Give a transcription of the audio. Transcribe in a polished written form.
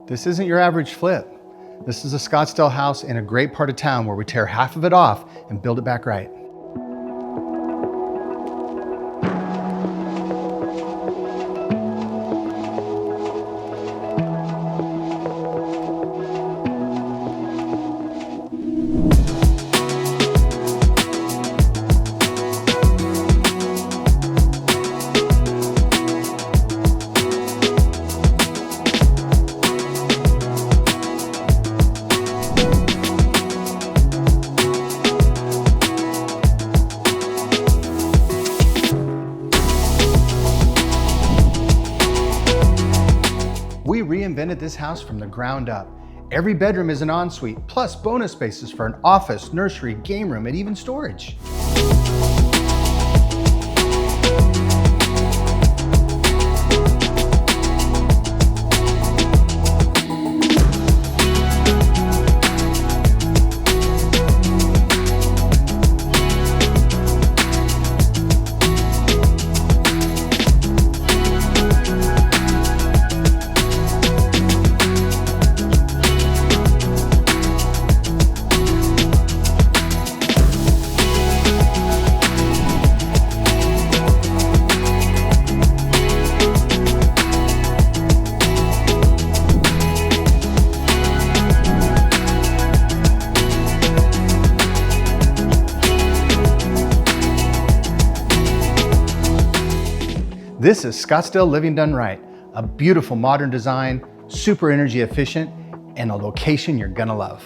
This isn't your average flip. This is a Scottsdale house in a great part of town where we tear half of it off and build it back right. We reinvented this house from the ground up. Every bedroom is an ensuite, plus bonus spaces for an office, nursery, game room, and even storage. This is Scottsdale living done right. A beautiful modern design, super energy efficient, and a location you're gonna love.